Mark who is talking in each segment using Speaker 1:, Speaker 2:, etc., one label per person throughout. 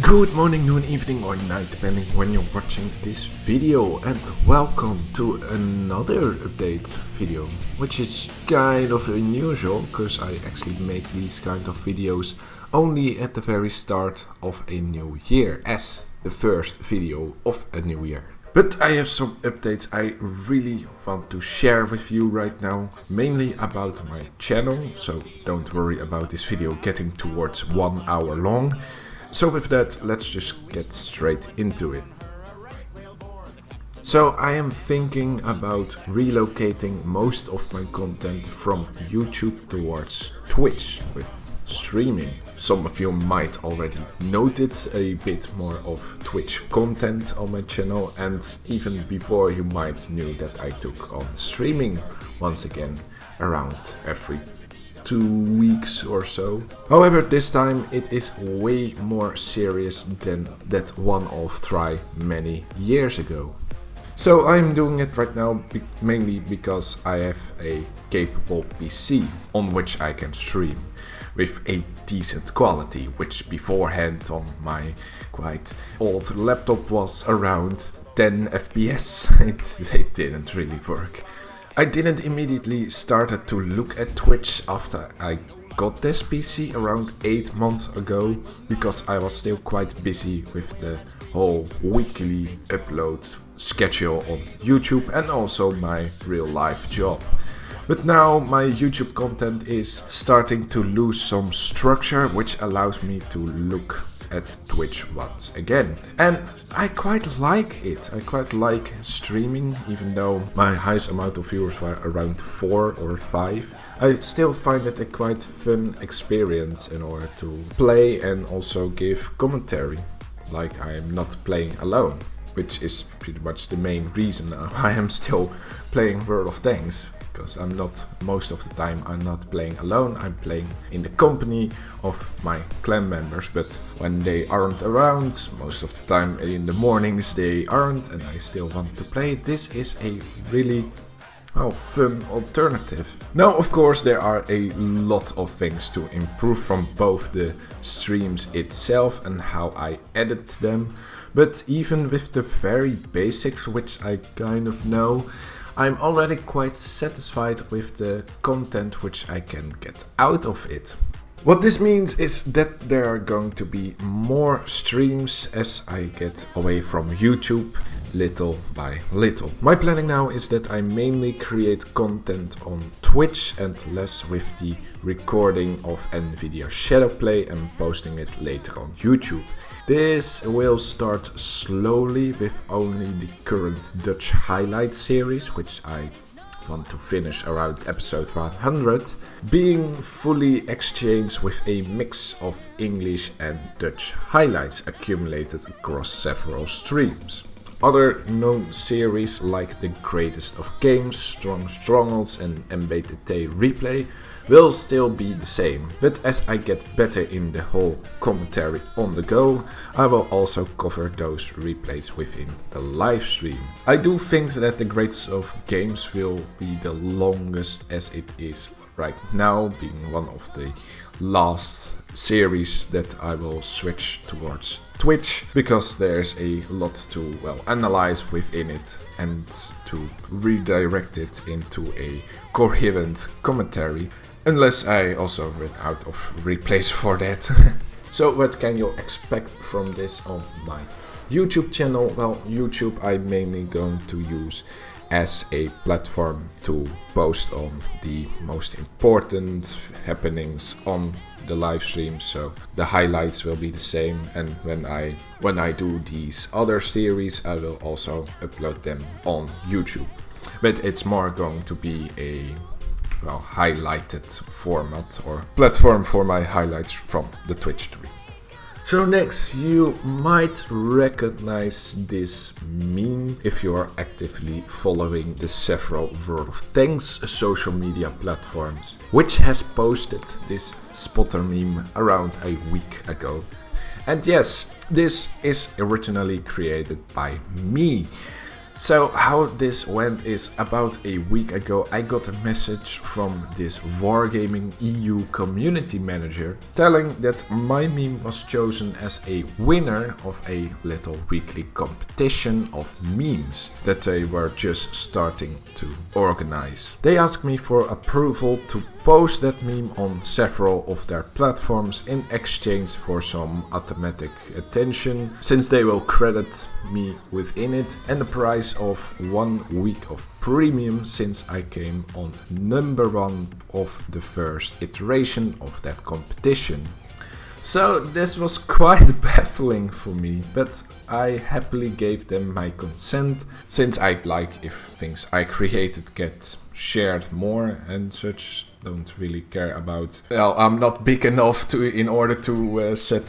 Speaker 1: Good morning, noon, evening or night, depending when you're watching this video, and welcome to another update video, which is kind of unusual because I actually make these kind of videos only at the very start of a new year, as the first video of a new year. But I have some updates I really want to share with you right now, mainly about my channel, so don't worry about this video getting towards 1 hour long. So with that, let's just get straight into it. So I am thinking about relocating most of my content from YouTube towards Twitch with streaming. Some of you might already noted a bit more of Twitch content on my channel, and even before you might knew that I took on streaming once again around every 2 weeks or so. However, this time it is way more serious than that one-off try many years ago. So I'm doing it right now mainly because I have a capable PC on which I can stream with a decent quality, which beforehand on my quite old laptop was around 10 FPS. It didn't really work. I didn't immediately started to look at Twitch after I got this PC around 8 months ago, because I was still quite busy with the whole weekly upload schedule on YouTube and also my real life job. But now my YouTube content is starting to lose some structure, which allows me to look at Twitch once again. And I quite like it. I quite like streaming, even though my highest amount of viewers were around 4 or 5. I still find it a quite fun experience in order to play and also give commentary, like I am not playing alone, which is pretty much the main reason I am still playing World of Tanks. Because most of the time I'm not playing alone, I'm playing in the company of my clan members, but when they aren't around, most of the time in the mornings they aren't and I still want to play, this is a really fun alternative. Now of course there are a lot of things to improve from both the streams itself and how I edit them, but even with the very basics, which I kind of know, I'm already quite satisfied with the content which I can get out of it. What this means is that there are going to be more streams as I get away from YouTube little by little. My planning now is that I mainly create content on Twitch and less with the recording of NVIDIA Shadowplay and posting it later on YouTube. This will start slowly with only the current Dutch highlight series, which I want to finish around episode 100, being fully exchanged with a mix of English and Dutch highlights accumulated across several streams. Other known series like The Greatest of Games, Strong Strongholds and MBTT Replay will still be the same, but as I get better in the whole commentary on the go, I will also cover those replays within the live stream. I do think that The Greatest of Games will be the longest as it is right now, being one of the last series that I will switch towards Twitch, because there's a lot to analyze within it and to redirect it into a coherent commentary, unless I also run out of replays for that. So what can you expect from this on my YouTube channel? Well, YouTube I'm mainly going to use as a platform to post on the most important happenings on the live stream, so the highlights will be the same, and when I do these other series I will also upload them on YouTube, but it's more going to be a highlighted format or platform for my highlights from the Twitch stream. So next, you might recognize this meme if you are actively following the several World of Tanks social media platforms, which has posted this spotter meme around a week ago. And yes, this is originally created by me. So how this went is about a week ago I got a message from this Wargaming EU community manager telling that my meme was chosen as a winner of a little weekly competition of memes that they were just starting to organize. They asked me for approval to post that meme on several of their platforms in exchange for some automatic attention, since they will credit me within it, and the price of 1 week of premium since I came on number 1 of the first iteration of that competition. So this was quite baffling for me, but I happily gave them my consent, since I like if things I created get shared more and such. Don't really care about, well, I'm not big enough in order to set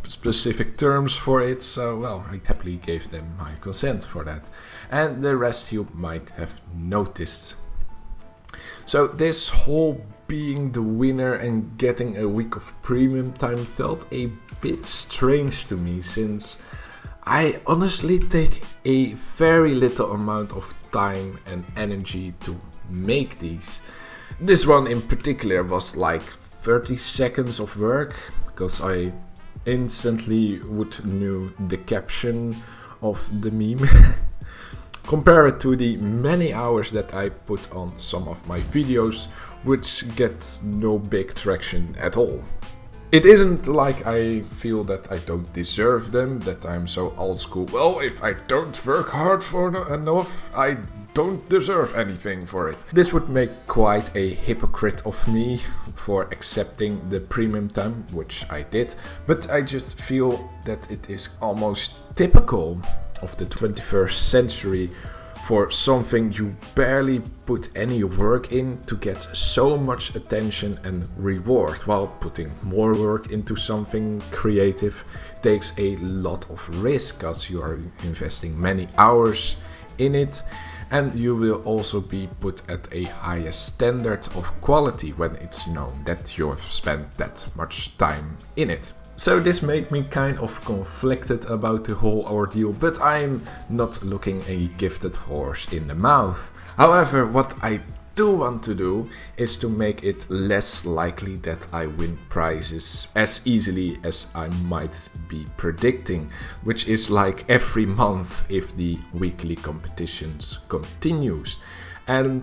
Speaker 1: specific terms for it, so well, I happily gave them my consent for that, and the rest you might have noticed. So this whole being the winner and getting a week of premium time felt a bit strange to me, since I honestly take a very little amount of time and energy to make these. This one in particular was like 30 seconds of work, because I instantly would know the caption of the meme. Compare it to the many hours that I put on some of my videos, which get no big traction at all. It isn't like I feel that I don't deserve them, that I'm so old school. Well, if I don't work hard for enough, I don't deserve anything for it. This would make quite a hypocrite of me for accepting the premium time, which I did, but I just feel that it is almost typical of the 21st century for something you barely put any work in to get so much attention and reward, while putting more work into something creative takes a lot of risk, as you are investing many hours in it, and you will also be put at a higher standard of quality when it's known that you have spent that much time in it. So this made me kind of conflicted about the whole ordeal, but I'm not looking a gifted horse in the mouth. However, what I do want to do is to make it less likely that I win prizes as easily as I might be predicting, which is like every month if the weekly competitions continues. And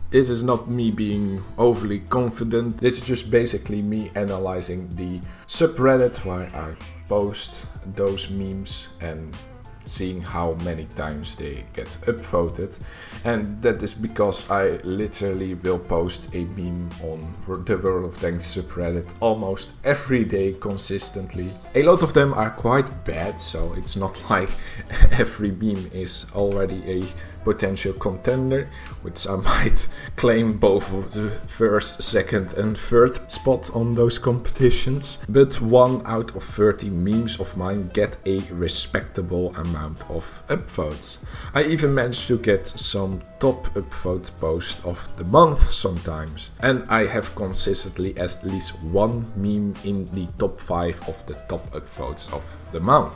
Speaker 1: this is not me being overly confident, this is just basically me analyzing the subreddit where I post those memes and seeing how many times they get upvoted. And that is because I literally will post a meme on the World of Tanks subreddit almost every day consistently. A lot of them are quite bad, so it's not like every meme is already a potential contender, which I might claim both the first, second and third spot on those competitions. But 1 out of 30 memes of mine get a respectable amount of upvotes. I even managed to get some top upvote post of the month sometimes. And I have consistently at least one meme in the top 5 of the top upvotes of the month.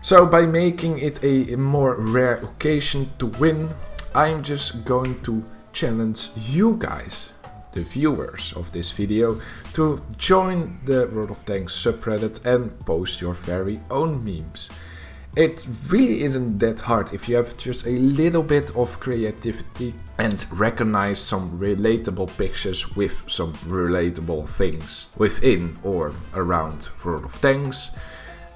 Speaker 1: So by making it a more rare occasion to win, I'm just going to challenge you guys, the viewers of this video, to join the World of Tanks subreddit and post your very own memes. It really isn't that hard if you have just a little bit of creativity and recognize some relatable pictures with some relatable things within or around World of Tanks.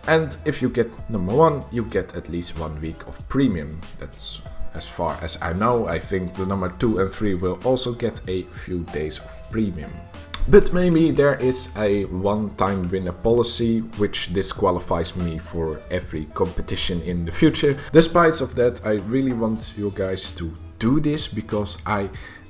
Speaker 1: And if you get number 1, you get at least 1 week of premium. That's as far as I know. I think the number 2 and 3 will also get a few days of premium. But maybe there is a one-time winner policy which disqualifies me for every competition in the future. Despite of that, I really want you guys to do this because I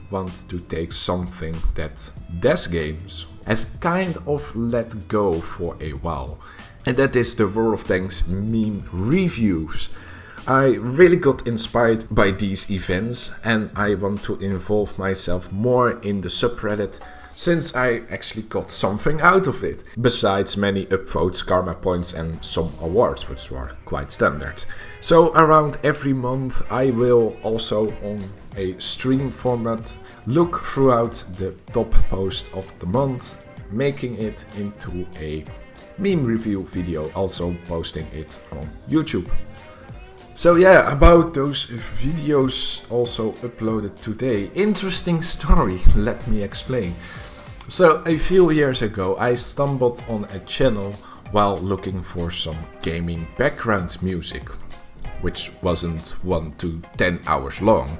Speaker 1: want to take something that Des Games has kind of let go for a while. And that is the World of Tanks meme reviews. I really got inspired by these events and I want to involve myself more in the subreddit since I actually got something out of it, besides many upvotes, karma points and some awards, which were quite standard. So around every month I will also on a stream format look throughout the top post of the month, making it into a meme review video, also posting it on YouTube. So yeah, about those videos also uploaded today. Interesting story, let me explain. So a few years ago I stumbled on a channel while looking for some gaming background music, which wasn't 1 to 10 hours long.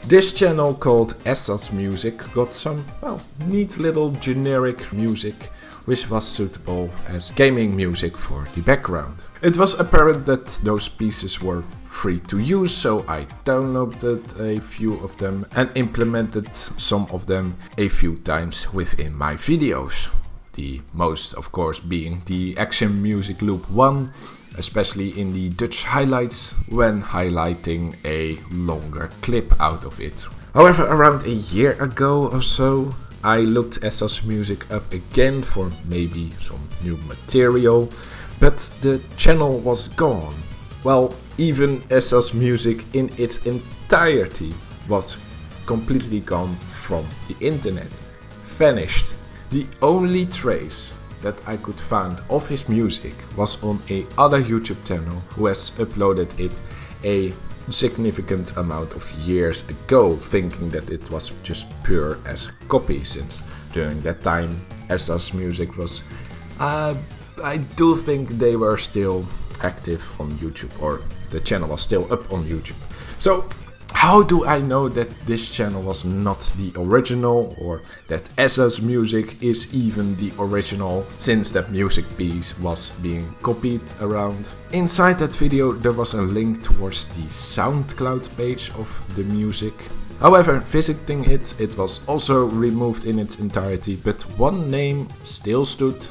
Speaker 1: This channel called Essas Music got some, well, neat little generic music which was suitable as gaming music for the background. It was apparent that those pieces were free to use, so I downloaded a few of them and implemented some of them a few times within my videos. The most, of course, being the action music loop 1, especially in the Dutch highlights when highlighting a longer clip out of it. However, around a year ago or so, I looked Essas Music up again for maybe some new material, but the channel was gone. Well, even Essas Music in its entirety was completely gone from the internet, vanished. The only trace that I could find of his music was on a other YouTube channel who has uploaded it a significant amount of years ago, thinking that it was just pure as copy, since during that time Essas Music was, I do think they were still active on YouTube, or the channel was still up on YouTube. So how do I know that this channel was not the original, or that Essas Music is even the original, since that music piece was being copied around? Inside that video there was a link towards the SoundCloud page of the music. However, visiting it, it was also removed in its entirety, but one name still stood: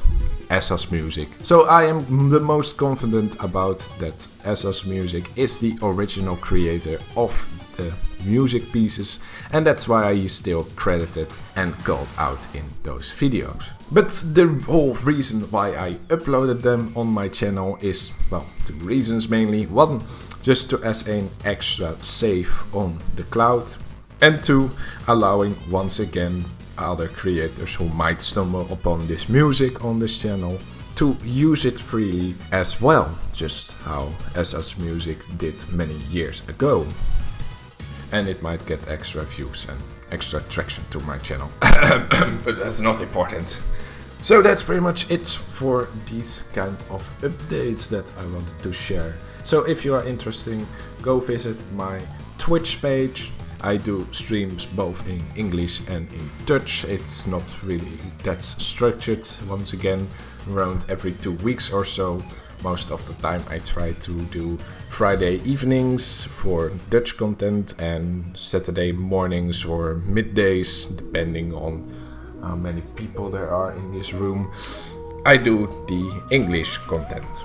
Speaker 1: Essas Music. So I am the most confident about that Essas Music is the original creator of the music pieces, and that's why I is still credited and called out in those videos. But the whole reason why I uploaded them on my channel is, well, 2 reasons mainly. 1, just to as an extra save on the cloud, and 2, allowing once again other creators who might stumble upon this music on this channel to use it freely as well, just how Essas Music did many years ago. And it might get extra views and extra traction to my channel. But that's not important. So that's pretty much it for these kind of updates that I wanted to share. So if you are interested, go visit my Twitch page. I do streams both in English and in Dutch. It's not really that structured. Once again, around every 2 weeks or so. Most of the time I try to do Friday evenings for Dutch content and Saturday mornings or middays, depending on how many people there are in this room. I do the English content.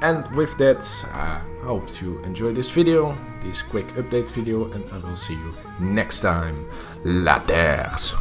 Speaker 1: And with that, I hope you enjoy this video, this quick update video, and I will see you next time. Laters!